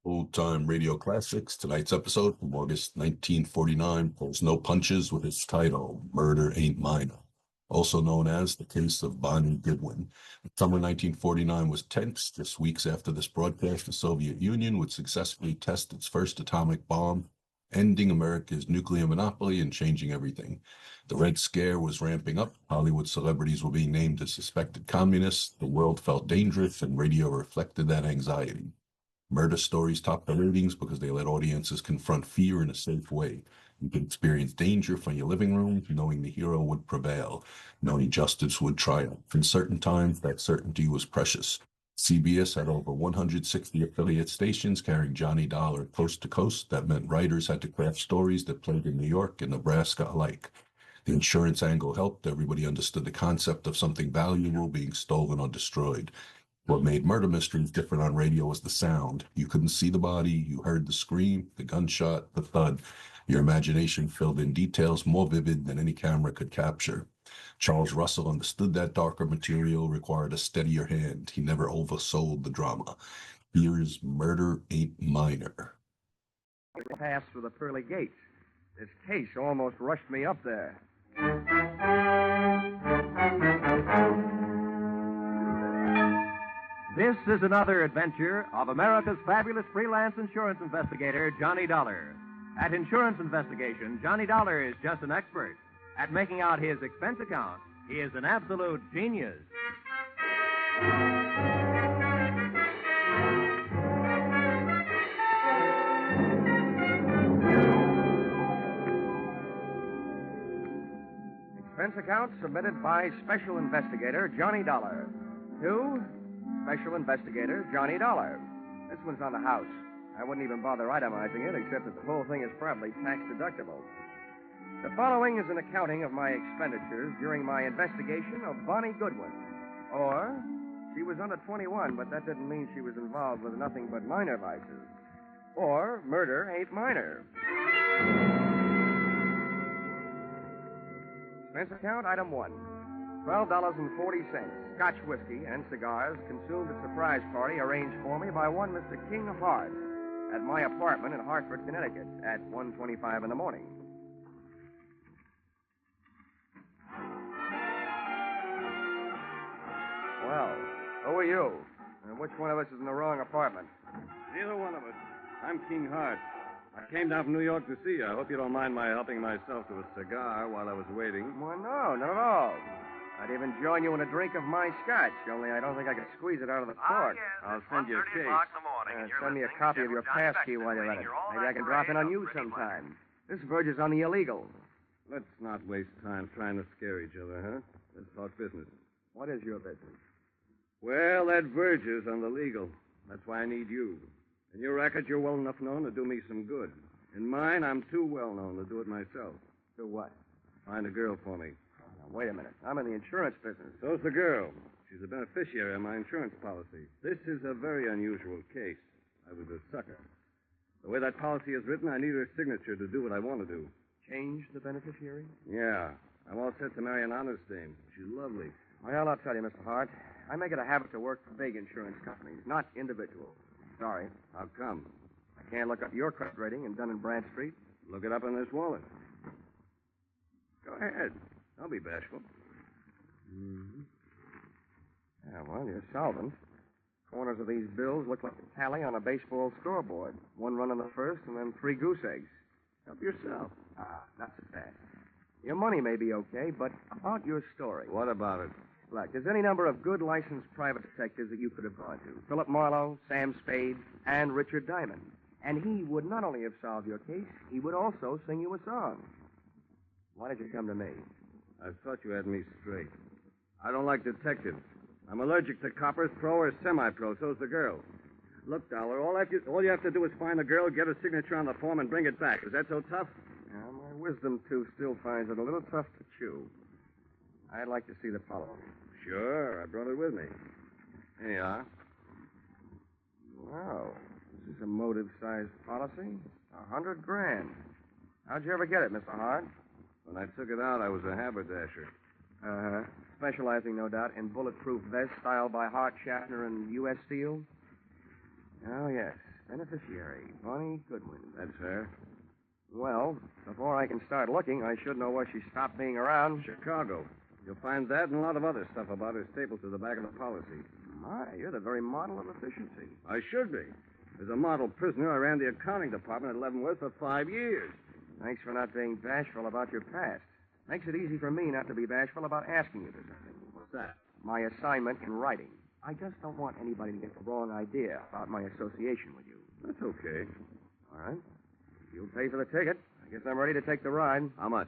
Old-time radio classics. Tonight's episode from August 1949 pulls no punches with its title, Murder Aint Minor, also known as The Case of Bonnie Goodwin. Summer 1949 was tense. Just weeks after this broadcast, the Soviet Union would successfully test its first atomic bomb, ending America's nuclear monopoly and changing everything. The Red Scare was ramping up. Hollywood celebrities were being named as suspected communists. The world felt dangerous, and radio reflected that anxiety. Murder stories topped the ratings because they let audiences confront fear in a safe way. You could experience danger from your living room, knowing the hero would prevail, knowing justice would triumph. In certain times, that certainty was precious. CBS had over 160 affiliate stations carrying Johnny Dollar coast to coast. That meant writers had to craft stories that played in New York and Nebraska alike. The insurance angle helped. Everybody understood the concept of something valuable being stolen or destroyed. What made murder mysteries different on radio was the sound. You couldn't see the body, you heard the scream, the gunshot, the thud. Your imagination filled in details more vivid than any camera could capture. Charles Russell understood that darker material required a steadier hand. He never oversold the drama. Here's Murder Aint Minor. Passed through the pearly gates. This case almost rushed me up there. This is another adventure of America's fabulous freelance insurance investigator, Johnny Dollar. At Insurance Investigation, Johnny Dollar is just an expert. At making out his expense account, he is an absolute genius. Expense account submitted by Special Investigator Johnny Dollar. To Special Investigator Johnny Dollar. This one's on the house. I wouldn't even bother itemizing it, except that the whole thing is probably tax deductible. The following is an accounting of my expenditures during my investigation of Bonnie Goodwin. Or, she was under 21, but that didn't mean she was involved with nothing but minor vices. Or, murder ain't minor. Expense account, item 1. $12.40, Scotch whiskey and cigars consumed at surprise party arranged for me by one Mr. King Hart at my apartment in Hartford, Connecticut at 1:25 in the morning. Well, who are you? And which one of us is in the wrong apartment? Neither one of us. I'm King Hart. I came down from New York to see you. I hope you don't mind my helping myself to a cigar while I was waiting. Well, no, not at all. I'd even join you in a drink of my scotch, only I don't think I could squeeze it out of the cork. Yes, I'll send you a case. Send me a copy of your passkey while you're at it. Maybe I can drop in on you sometime. This verges on the illegal. Let's not waste time trying to scare each other, huh? Let's talk business. What is your business? Well, that verges on the legal. That's why I need you. In your racket, you're well enough known to do me some good. In mine, I'm too well known to do it myself. Do what? Find a girl for me. Now, wait a minute. I'm in the insurance business. So's the girl. She's a beneficiary of my insurance policy. This is a very unusual case. I was a sucker. The way that policy is written, I need her signature to do what I want to do. Change the beneficiary? Yeah. I'm all set to marry an honest dame. She's lovely. Well, I'll tell you, Mr. Hart. I make it a habit to work for big insurance companies, not individuals. Sorry. How come? I can't look up your credit rating in Dun & Bradstreet. Look it up in this wallet. Go ahead. Don't be bashful. Mm-hmm. Yeah, well, you're solvent. Corners of these bills look like a tally on a baseball scoreboard. 1 run on the first, and then 3 goose eggs. Help yourself. Not so fast. Your money may be okay, but about your story. What about it? Look, there's any number of good licensed private detectives that you could have gone to. Philip Marlowe, Sam Spade, and Richard Diamond. And he would not only have solved your case, he would also sing you a song. Why did you come to me? I thought you had me straight. I don't like detectives. I'm allergic to coppers, pro or semi-pro. So's the girl. Look, Dollar, all you have to do is find the girl, get her signature on the form, and bring it back. Is that so tough? Yeah, my wisdom tooth still finds it a little tough to chew. I'd like to see the policy. Sure, I brought it with me. Here you are. Wow, this is a motive-sized policy. $100,000. How'd you ever get it, Mr. Hart? When I took it out, I was a haberdasher. Specializing, no doubt, in bulletproof vests styled by Hart, Shatner, and U.S. Steel? Oh, yes. Beneficiary, Bonnie Goodwin. That's her. Well, before I can start looking, I should know where she stopped being around. Chicago. You'll find that and a lot of other stuff about her stapled to the back of the policy. My, you're the very model of efficiency. I should be. As a model prisoner, I ran the accounting department at Leavenworth for 5 years. Thanks for not being bashful about your past. Makes it easy for me not to be bashful about asking you for something. What's that? My assignment in writing. I just don't want anybody to get the wrong idea about my association with you. That's okay. All right. If you'll pay for the ticket, I guess I'm ready to take the ride. How much?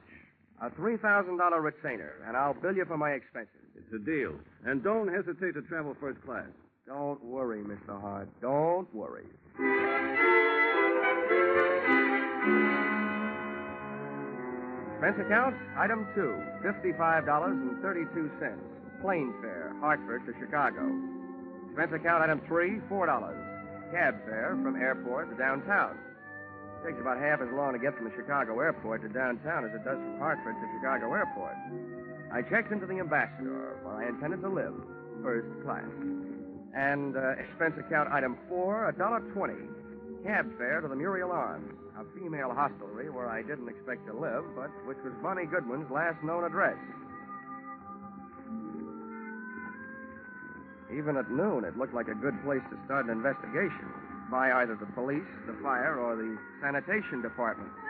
A $3,000 retainer, and I'll bill you for my expenses. It's a deal. And don't hesitate to travel first class. Don't worry, Mr. Hart. Don't worry. Expense account, item 2, $55.32. Plane fare, Hartford to Chicago. Expense account, item 3, $4. Cab fare from airport to downtown. It takes about half as long to get from the Chicago airport to downtown as it does from Hartford to Chicago airport. I checked into the Ambassador, where I intended to live, first class. And expense account, item 4, $1.20. Cab fare to the Muriel Arms, a female hostelry where I didn't expect to live, but which was Bonnie Goodwin's last known address. Even at noon, it looked like a good place to start an investigation by either the police, the fire, or the sanitation department. You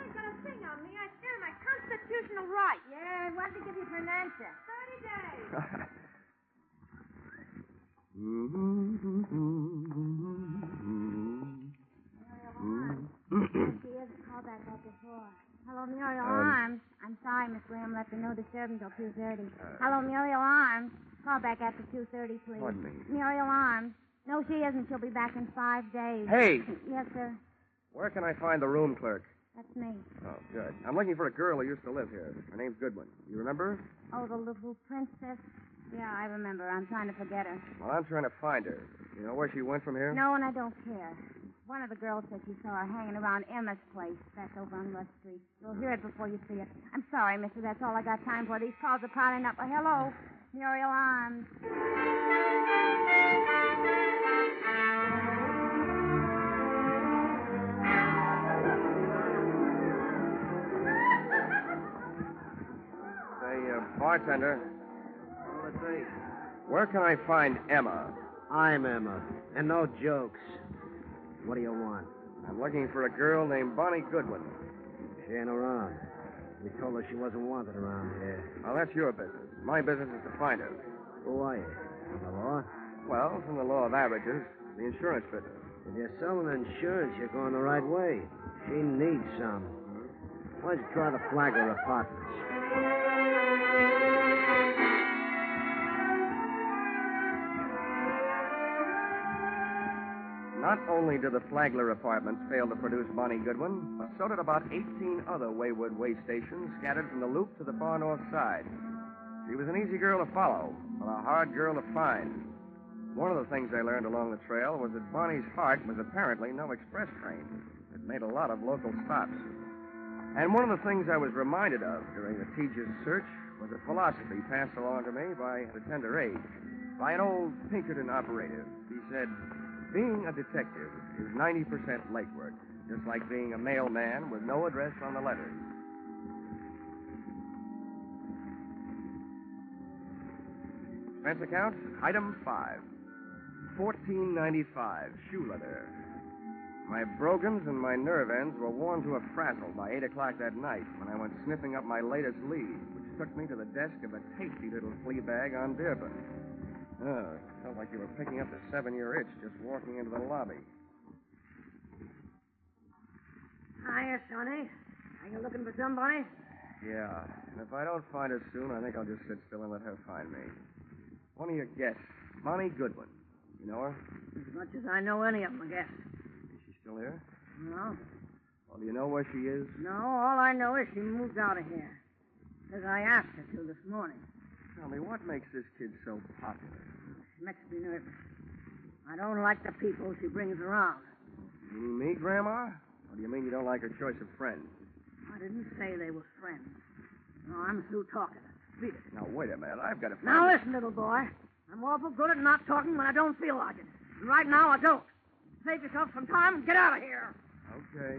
ain't got a thing on me. I stand my constitutional right. Yeah, and what did they give you for an answer? 30 days. She hasn't called back that before. Hello, Muriel Arms. I'm sorry, Miss Graham left a no disturb until 2:30. Hello, Muriel Arms. Call back after 2:30, please. Pardon me. Muriel Arms. No, she isn't. She'll be back in 5 days. Hey! Yes, sir. Where can I find the room clerk? That's me. Oh, good. I'm looking for a girl who used to live here. Her name's Goodwin. You remember her? Oh, the little princess? Yeah, I remember. I'm trying to forget her. Well, I'm trying to find her. You know where she went from here? No, and I don't care. One of the girls said she saw her hanging around Emma's place. That's over on Rush Street. You'll hear it before you see it. I'm sorry, mister. That's all I got time for. These calls are piling up. Hello, Muriel Arms. Say, bartender, Let's see. where can I find Emma? I'm Emma, and no jokes. What do you want? I'm looking for a girl named Bonnie Goodwin. She ain't around. We told her she wasn't wanted around here. Well, that's your business. My business is to find her. Who are you? From the law? Well, from the law of averages, the insurance business. If you're selling insurance, you're going the right way. She needs some. Why don't you try the Flagler Apartments? Not only did the Flagler Apartments fail to produce Bonnie Goodwin, but so did about 18 other wayward way stations scattered from the Loop to the far north side. She was an easy girl to follow, but a hard girl to find. One of the things I learned along the trail was that Bonnie's heart was apparently no express train. It made a lot of local stops. And one of the things I was reminded of during the tedious search was a philosophy passed along to me at a tender age by an old Pinkerton operative. He said, being a detective is 90% legwork, just like being a mailman with no address on the letters. Expense account, item 5. $14.95, shoe leather. My brogans and my nerve ends were worn to a frazzle by 8 o'clock that night when I went sniffing up my latest lead, which took me to the desk of a tasty little flea bag on Dearborn. Oh, it felt like you were picking up the 7-year itch just walking into the lobby. Hiya, Sonny. Are you looking for somebody? Yeah, and if I don't find her soon, I think I'll just sit still and let her find me. One of your guests, Bonnie Goodwin. You know her? As much as I know any of them, I guess. Is she still here? No. Well, do you know where she is? No, all I know is she moved out of here. Because I asked her to this morning. Tell me, what makes this kid so popular? She makes me nervous. I don't like the people she brings around. You mean me, Grandma? Or do you mean you don't like her choice of friends? I didn't say they were friends. No, I'm through talking. Beat it. Now, wait a minute. I've got to find Now, her. listen, little boy. I'm awful good at not talking when I don't feel like it. And right now, I don't. Save yourself some time and get out of here. Okay.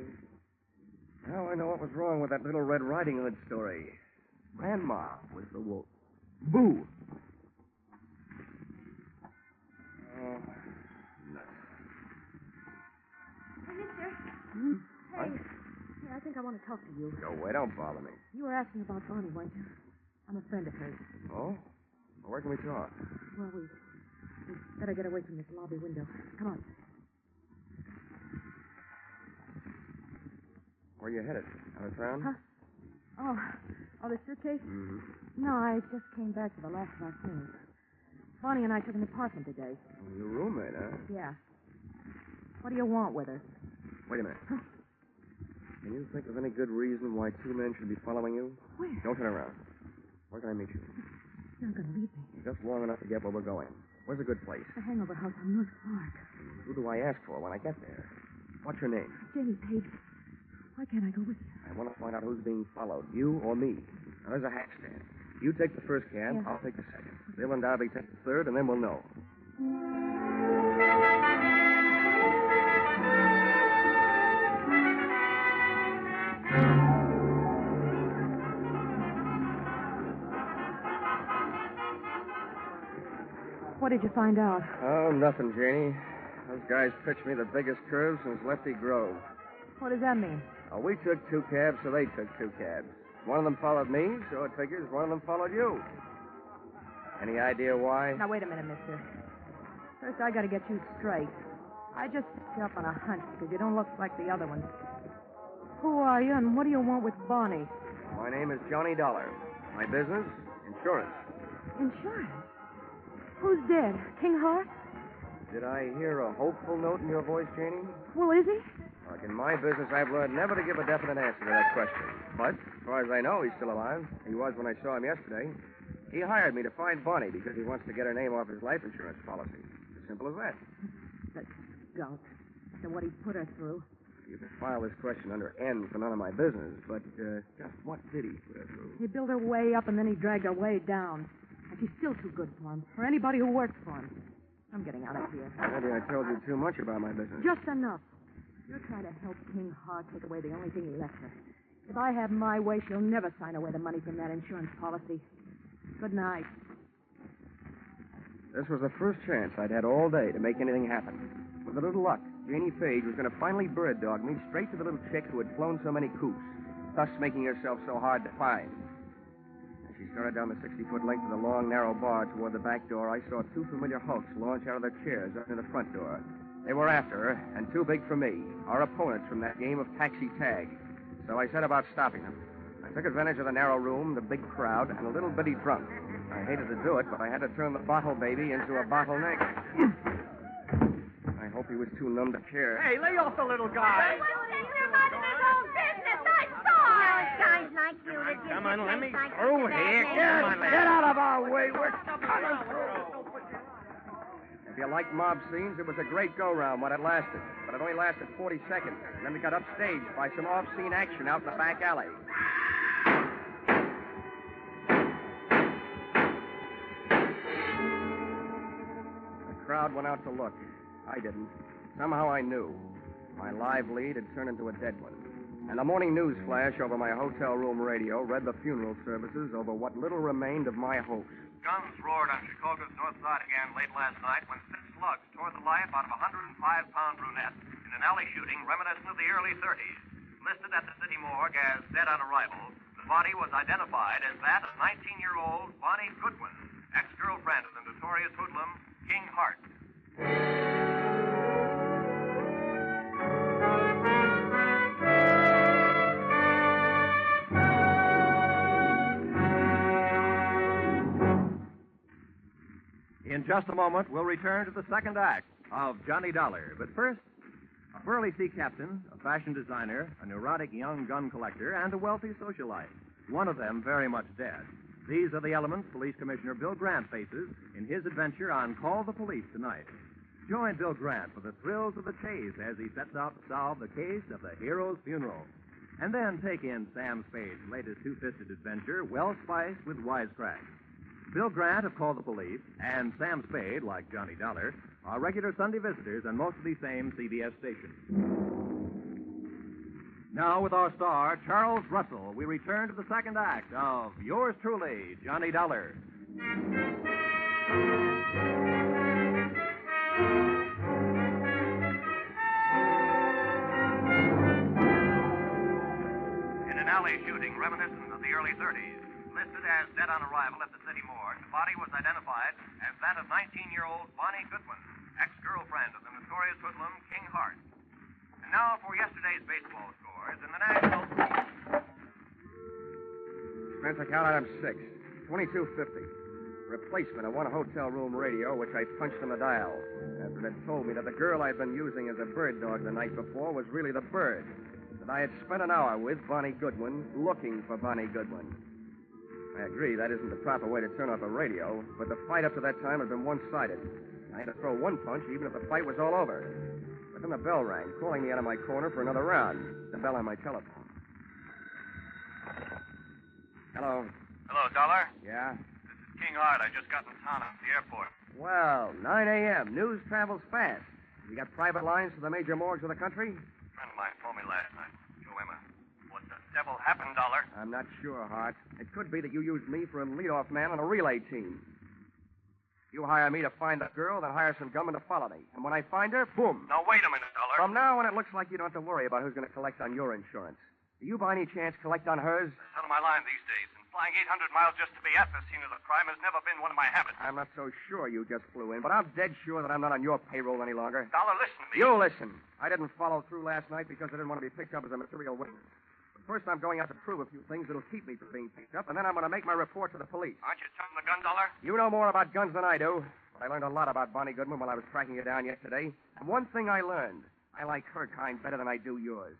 Now I know what was wrong with that little Red Riding Hood story. Grandma was the wolf. Boo! Oh, nuts. Hey, mister. What? Hey, I think I want to talk to you. Go away, don't bother me. You were asking about Bonnie, weren't you? I'm a friend of hers. Oh? Well, where can we talk? Well, we better get away from this lobby window. Come on. Where are you headed? Out of town? Huh? Oh, the suitcase? Mm-hmm. No, I just came back for the last afternoon. Bonnie and I took an apartment today. Oh, your roommate, huh? Yeah. What do you want with her? Wait a minute. Can you think of any good reason why two men should be following you? Where? Don't turn around. Where can I meet you? You're not going to leave me. Just long enough to get where we're going. Where's a good place? The hangover house on North Park. Who do I ask for when I get there? What's your name? Jamie Page. Why can't I go with you? I want to find out who's being followed, you or me. Now, there's a hat stand. You take the first cab, Yeah. I'll take the second. Bill and Darby take the third, and then we'll know. What did you find out? Oh, nothing, Janie. Those guys pitched me the biggest curve since Lefty Grove. What does that mean? Oh, we took two cabs, so they took two cabs. One of them followed me, so it figures one of them followed you. Any idea why? Now, wait a minute, mister. First, I got to get you straight. I just picked you up on a hunch because you don't look like the other ones. Who are you, and what do you want with Bonnie? My name is Johnny Dollar. My business? Insurance. Insurance? Who's dead? King Hart? Did I hear a hopeful note in your voice, Janie? Well, is he? Look, in my business, I've learned never to give a definite answer to that question. But, as far as I know, he's still alive. He was when I saw him yesterday. He hired me to find Bonnie because he wants to get her name off his life insurance policy. As simple as that. That skunk. After what he put her through. You can file this question under N for none of my business, but just what did he put her through? He built her way up, and then he dragged her way down. And she's still too good for him, or anybody who works for him. I'm getting out of here. Maybe I told you too much about my business. Just enough. You're trying to help King Hart take away the only thing he left her. If I have my way, she'll never sign away the money from that insurance policy. Good night. This was the first chance I'd had all day to make anything happen. With a little luck, Janie Page was going to finally bird dog me straight to the little chick who had flown so many coops, thus making herself so hard to find. As she started down the 60-foot length of the long, narrow bar toward the back door, I saw two familiar hulks launch out of their chairs up to the front door. They were after her, and too big for me, our opponents from that game of taxi tag. So I set about stopping them. I took advantage of the narrow room, the big crowd, and a little bitty drunk. I hated to do it, but I had to turn the bottle baby into a bottleneck. I hope he was too numb to care. Hey, lay off the little guy. You're minding his own business. I saw it. Well, it's guys like you that give Come on, this let me place like through this here. bad Come on, name. get out of our way. We're coming through. If you like mob scenes, it was a great go-round when it lasted. But it only lasted 40 seconds. And then we got upstaged by some off-scene action out in the back alley. The crowd went out to look. I didn't. Somehow I knew. My live lead had turned into a dead one. And the morning news flash over my hotel room radio read the funeral services over what little remained of my hopes. Guns roared on Chicago's north side again late last night when 6 slugs tore the life out of a 105-pound brunette in an alley shooting reminiscent of the early 30s. Listed at the city morgue as dead on arrival, the body was identified as that of 19-year-old Bonnie Goodwin, ex-girlfriend of the notorious hoodlum King Hart. In just a moment, we'll return to the second act of Johnny Dollar. But first, a burly sea captain, a fashion designer, a neurotic young gun collector, and a wealthy socialite. One of them very much dead. These are the elements Police Commissioner Bill Grant faces in his adventure on Call the Police tonight. Join Bill Grant for the thrills of the chase as he sets out to solve the case of the hero's funeral. And then take in Sam Spade's latest two-fisted adventure, well spiced with wisecracks. Bill Grant of Call the Police and Sam Spade, like Johnny Dollar, are regular Sunday visitors on most of these same CBS stations. Now, with our star, Charles Russell, we return to the second act of yours truly, Johnny Dollar. In an alley shooting reminiscent of the early 30s, listed as dead on arrival at the city morgue, the body was identified as that of 19-year-old Bonnie Goodwin, ex-girlfriend of the notorious hoodlum King Hart. And now for yesterday's baseball scores in the National... Expense account item 6, $22.50. Replacement of one hotel room radio, which I punched on the dial, after it had told me that the girl I'd been using as a bird dog the night before was really the bird, that I had spent an hour with Bonnie Goodwin looking for Bonnie Goodwin. I agree that isn't the proper way to turn off a radio, but the fight up to that time had been one-sided. I had to throw one punch even if the fight was all over. But then the bell rang, calling me out of my corner for another round. The bell on my telephone. Hello. Hello, Dollar. Yeah? This is King Hart. I just got in town at the airport. Well, 9 a.m. News travels fast. You got private lines to the major morgues of the country? A friend of mine phoned me last night. Joe Emma. What the devil happened, Dollar? I'm not sure, Hart. It could be that you used me for a leadoff man on a relay team. You hire me to find the girl, then hire some gunmen to follow me. And when I find her, boom. Now, wait a minute, Dollar. From now on, it looks like you don't have to worry about who's going to collect on your insurance. Do you, by any chance, collect on hers? It's out of my line these days, and flying 800 miles just to be at the scene of the crime has never been one of my habits. I'm not so sure you just flew in, but I'm dead sure that I'm not on your payroll any longer. Dollar, listen to me. You listen. I didn't follow through last night because I didn't want to be picked up as a material witness. But first, I'm going out to prove a few things that'll keep me from being picked up, and then I'm going to make my report to the police. Aren't you jumping the gun, Dollar? You know more about guns than I do. But I learned a lot about Bonnie Goodwin while I was tracking her down yesterday. And one thing I learned, I like her kind better than I do yours.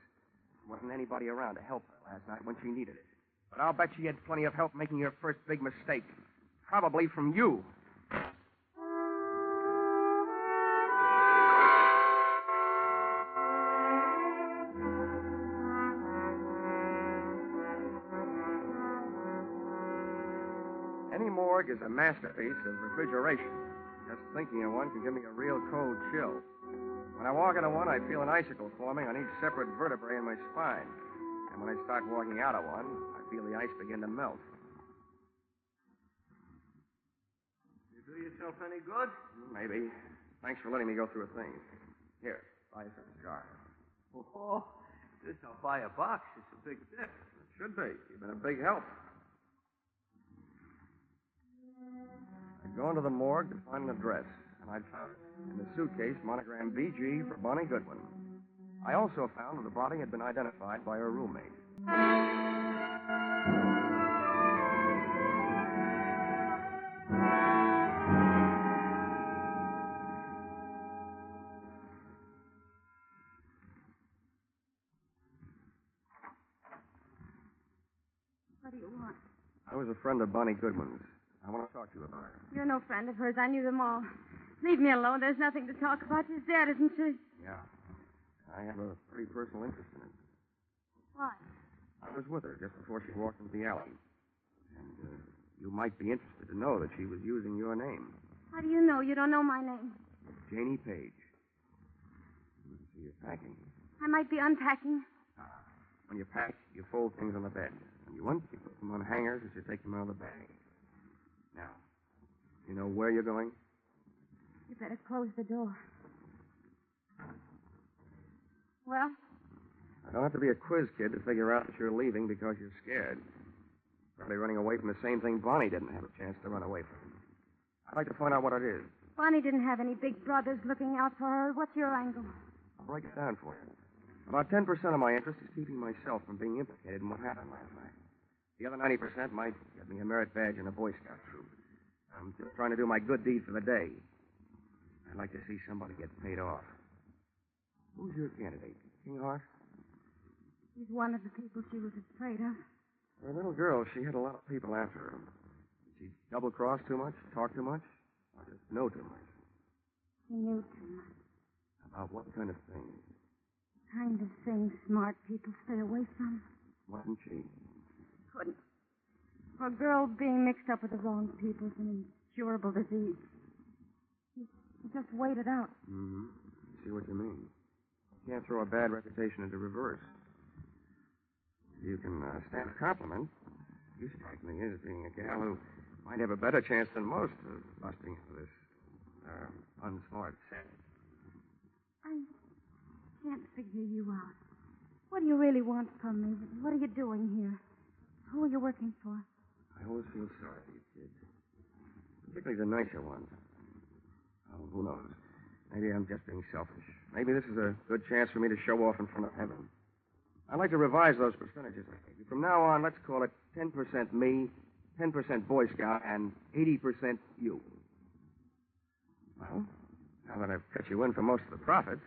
There wasn't anybody around to help her last night when she needed it. But I'll bet she had plenty of help making her first big mistake. Probably from you. Any morgue is a masterpiece of refrigeration. Just thinking of one can give me a real cold chill. When I walk into one, I feel an icicle forming on each separate vertebrae in my spine. And when I start walking out of one, I feel the ice begin to melt. You do yourself any good? Maybe. Thanks for letting me go through a thing. Here, buy some cigar. Oh, this I'll buy a box. It's a big tip. It should be. You've been a big help. I'd gone to the morgue to find an address, and I'd found it. In the suitcase, monogram BG for Bonnie Goodwin. I also found that the body had been identified by her roommate. What do you want? I was a friend of Bonnie Goodwin's. I want to talk to you about her. You're no friend of hers. I knew them all. Leave me alone. There's nothing to talk about. She's dead, isn't she? Yeah. I have a pretty personal interest in it. Why? I was with her just before she walked into the alley. And you might be interested to know that she was using your name. How do you know? You don't know my name. Janie Page. So you're packing. I might be unpacking. When you pack, you fold things on the bed. When you want, you put them on hangers as you take them out of the bag. Now, you know where you're going? You better close the door. Well? I don't have to be a quiz kid to figure out that you're leaving because you're scared. Probably running away from the same thing Bonnie didn't have a chance to run away from. I'd like to find out what it is. Bonnie didn't have any big brothers looking out for her. What's your angle? I'll break it down for you. About 10% of my interest is keeping myself from being implicated in what happened last night. The other 90% might get me a merit badge in a Boy Scout troop. I'm just trying to do my good deed for the day. I'd like to see somebody get paid off. Who's your candidate? King Hart? He's one of the people she was afraid of. For a little girl, she had a lot of people after her. Did she double-cross too much, talk too much, or just know too much? She knew too much. About what kind of thing? The kind of thing smart people stay away from. Wasn't she? Couldn't. For a girl being mixed up with the wrong people is an incurable disease. You just wait it out. Mm-hmm. See what you mean. You can't throw a bad reputation into reverse. You can stand a compliment. You strike me as being a gal who might have a better chance than most of busting into this unsmart set. I can't figure you out. What do you really want from me? What are you doing here? Who are you working for? I always feel sorry for you, kid. Particularly the nicer ones. Oh, who knows? Maybe I'm just being selfish. Maybe this is a good chance for me to show off in front of heaven. I'd like to revise those percentages I gave you. From now on, let's call it 10% me, 10% Boy Scout, and 80% you. Well, now that I've cut you in for most of the profits,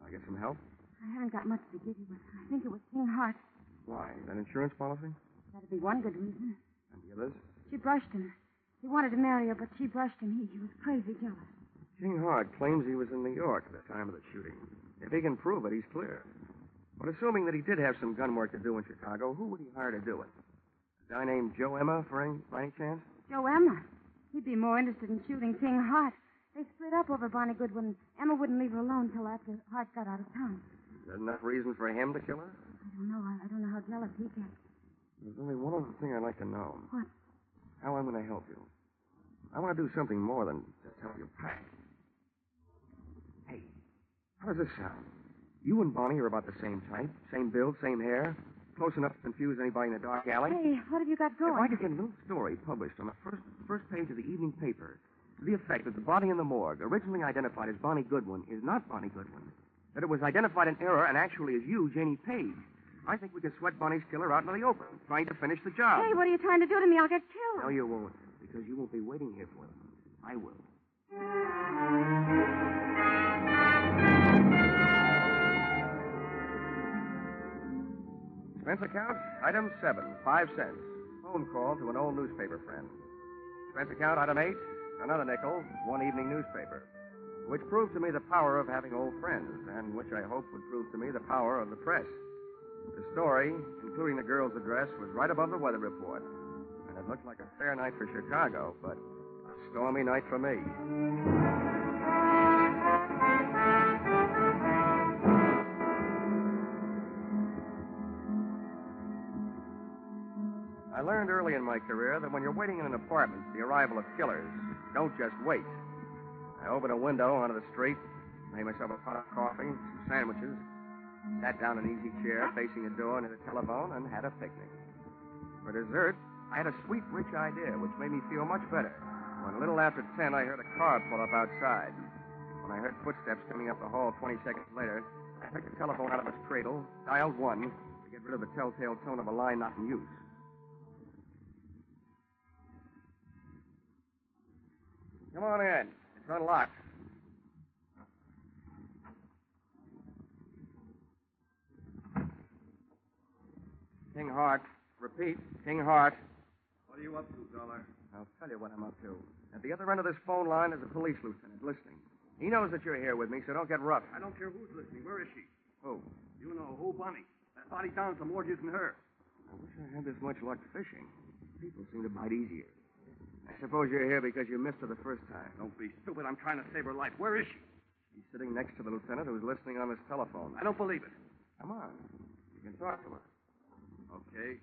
I'll get some help. I haven't got much to give you, but I think it was King Hart. Why? That insurance policy? That'd be one good reason. And the others? She brushed him. He wanted to marry her, but she brushed him. He was crazy jealous. King Hart claims he was in New York at the time of the shooting. If he can prove it, he's clear. But assuming that he did have some gun work to do in Chicago, who would he hire to do it? A guy named Joe Emma, by any chance? Joe Emma? He'd be more interested in shooting King Hart. They split up over Bonnie Goodwin. Emma wouldn't leave her alone till after Hart got out of town. Is that enough reason for him to kill her? I don't know. I don't know how jealous he gets. There's only one other thing I'd like to know. What? How I'm going to help you. I want to do something more than just help you pack. Hey, how does this sound? You and Bonnie are about the same type, same build, same hair, close enough to confuse anybody in the dark alley. Hey, what have you got going? If I could get a little story published on the first page of the evening paper to the effect that the body in the morgue, originally identified as Bonnie Goodwin, is not Bonnie Goodwin, that it was identified in error and actually is you, Janie Page, I think we could sweat Bonnie's killer out into the open, trying to finish the job. Hey, what are you trying to do to me? I'll get killed. No, you won't, because you won't be waiting here for them. I will. Expense account, item 7, 5 cents. Phone call to an old newspaper friend. Expense account, item 8, another nickel, one evening newspaper. Which proved to me the power of having old friends, and which I hope would prove to me the power of the press. The story, including the girl's address, was right above the weather report. And it looked like a fair night for Chicago, but a stormy night for me. I learned early in my career that when you're waiting in an apartment for the arrival of killers, don't just wait. I opened a window onto the street, made myself a pot of coffee, some sandwiches, sat down in an easy chair facing the door near the telephone, and had a picnic. For dessert, I had a sweet, rich idea, which made me feel much better. When a little after 10, I heard a car pull up outside. When I heard footsteps coming up the hall 20 seconds later, I took the telephone out of its cradle, dialed 1 to get rid of the telltale tone of a line not in use. Come on in. It's unlocked. King Hart. Repeat, King Hart. What are you up to, Dollar? I'll tell you what I'm up to. At the other end of this phone line is a police lieutenant listening. He knows that you're here with me, so don't get rough. I don't care who's listening. Where is she? Who? You know who, Bonnie. That body down some more isn't her. I wish I had this much luck fishing. People seem to bite easier. I suppose you're here because you missed her the first time. Don't be stupid. I'm trying to save her life. Where is she? She's sitting next to the lieutenant who's listening on his telephone. I don't believe it. Come on. You can talk to her. Okay.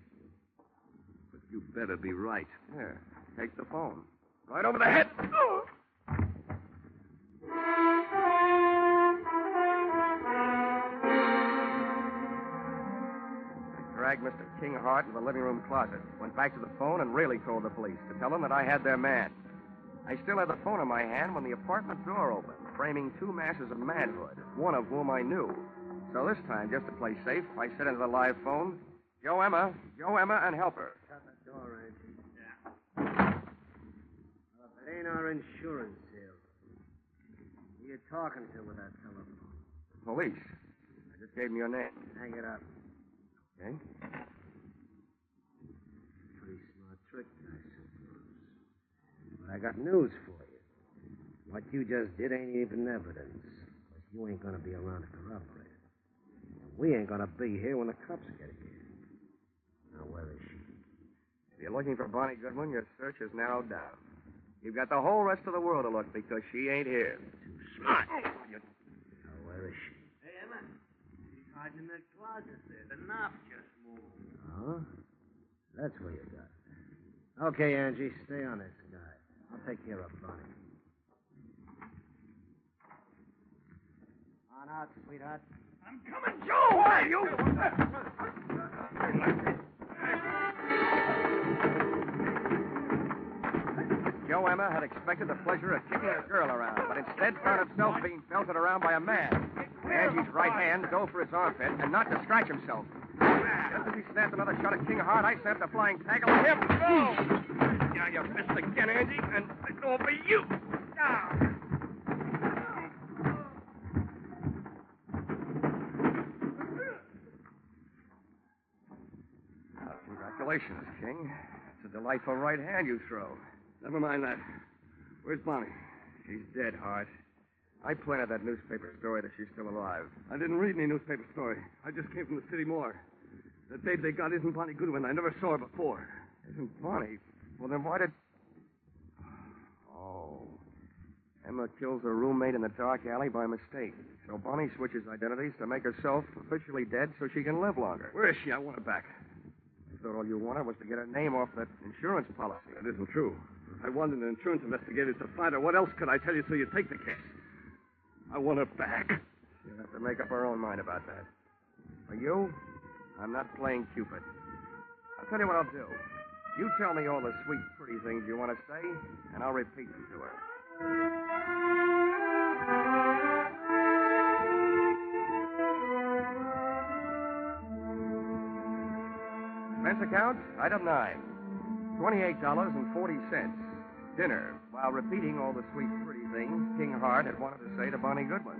But you better be right. Here, take the phone. Right over the head. Oh! Dragged Mr. King Hart into the living room closet, went back to the phone, and really told the police to tell them that I had their man. I still had the phone in my hand when the apartment door opened, framing two masses of manhood, one of whom I knew. So this time, just to play safe, I said into the live phone, Joe Emma, and help her. Shut the door, Auntie. Yeah. It ain't our insurance sale. Who you talking to with that telephone? Police. I just gave them your name. Hang it up. Okay. Pretty smart trick, I suppose. But I got news for you. What you just did ain't even evidence. Because you ain't going to be around to corroborate it. And we ain't going to be here when the cops get here. Now, where is she? If you're looking for Bonnie Goodwin, your search is narrowed down. You've got the whole rest of the world to look because she ain't here. Smart. Now, where is she? Hey, Emma. She's hiding in that closet there. The knob just moved. Oh? That's where you got her. Okay, Angie, stay on this guy. I'll take care of Bonnie. On out, sweetheart. I'm coming, Joe! Why, you? Joe Emma had expected the pleasure of kicking a girl around, but instead found himself being belted around by a man. Angie's right hand dove for his armpit and not to scratch himself. Just as he snapped another shot at King Hart, I snapped a flying tackle at him. Go! Yeah, you missed again, Angie, and it's over you. Now. Congratulations, King. It's a delightful right hand you throw. Never mind that. Where's Bonnie? She's dead, Hart. I planted that newspaper story that she's still alive. I didn't read any newspaper story. I just came from the city morgue. The babe they got isn't Bonnie Goodwin. I never saw her before. Isn't Bonnie? Well, then why did... Oh. Emma kills her roommate in the dark alley by mistake. So Bonnie switches identities to make herself officially dead so she can live longer. Where is she? I want her back. I thought all you wanted was to get her name off that insurance policy. That isn't true. I wanted an insurance investigator to find her. What else could I tell you so you take the case? I want her back. She'll have to make up her own mind about that. For you, I'm not playing Cupid. I'll tell you what I'll do. You tell me all the sweet, pretty things you want to say, and I'll repeat them to her. Expense account, item 9. $28.40. Dinner, while repeating all the sweet, pretty things King Hart had wanted to say to Bonnie Goodwin.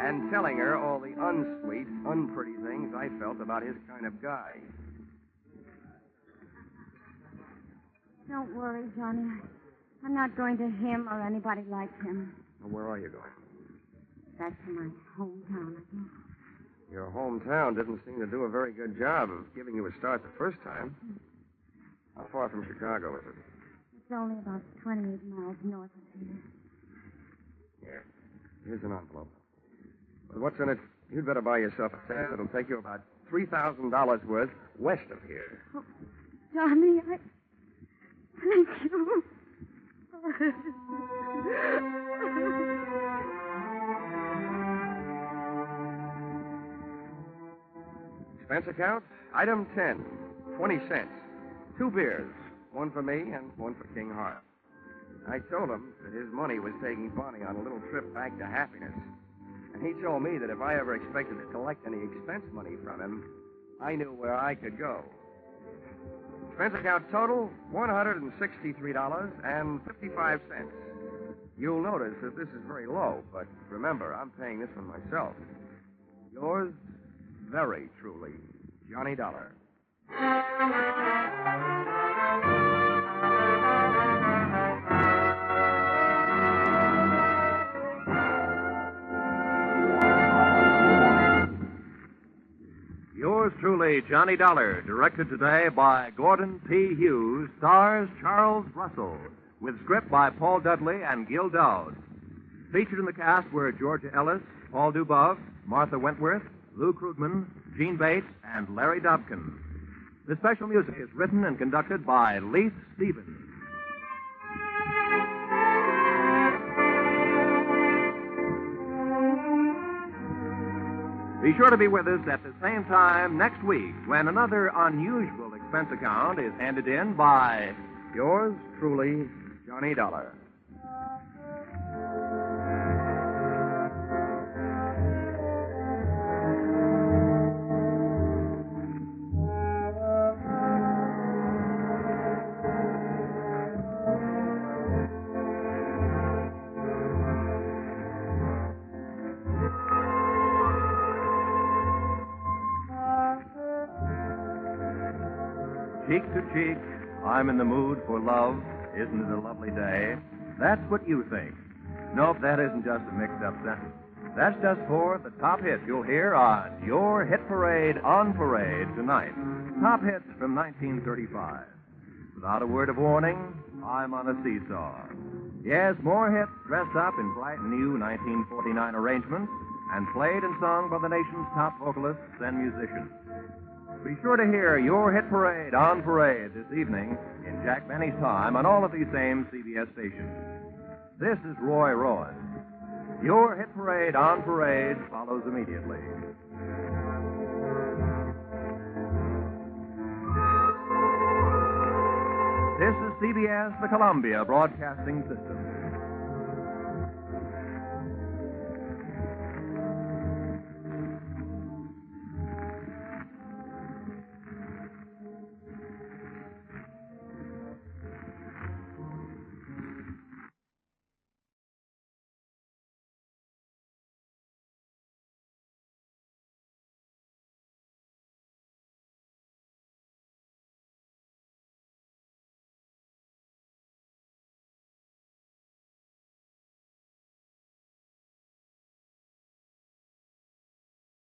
And telling her all the unsweet, unpretty things I felt about his kind of guy. Don't worry, Johnny. I'm not going to him or anybody like him. Well, where are you going? Back to my hometown, I guess. Your hometown didn't seem to do a very good job of giving you a start the first time. How far from Chicago is it? It's only about 28 miles north of here. Here. Here's an envelope. But what's in it? You'd better buy yourself a ticket. It'll take you about $3,000 worth west of here. Oh, Johnny, Thank you. Expense account, item 10, 20 cents. 2 beers, one for me and one for King Hart. I told him that his money was taking Bonnie on a little trip back to happiness. And he told me that if I ever expected to collect any expense money from him, I knew where I could go. Expense account total, $163.55. You'll notice that this is very low, but remember, I'm paying this one myself. Yours, very truly, Johnny Dollar. Yours truly, Johnny Dollar, directed today by Gordon P. Hughes, stars Charles Russell, with script by Paul Dudley and Gil Dowd. Featured in the cast were Georgia Ellis, Paul Dubov, Martha Wentworth, Lou Krugman, Gene Bates, and Larry Dobkin. The special music is written and conducted by Leith Stevens. Be sure to be with us at the same time next week when another unusual expense account is handed in by Yours truly, Johnny Dollar. Cheek to cheek, I'm in the mood for love. Isn't it a lovely day? That's what you think. Nope, that isn't just a mixed-up sentence. That's just for the top hits you'll hear on your Hit Parade on Parade tonight. Top hits from 1935. Without a word of warning, I'm on a seesaw. Yes, more hits dressed up in bright new 1949 arrangements and played and sung by the nation's top vocalists and musicians. Be sure to hear Your Hit Parade on Parade this evening in Jack Benny's time on all of these same CBS stations. This is Roy Rowan. Your Hit Parade on Parade follows immediately. This is CBS, the Columbia Broadcasting System.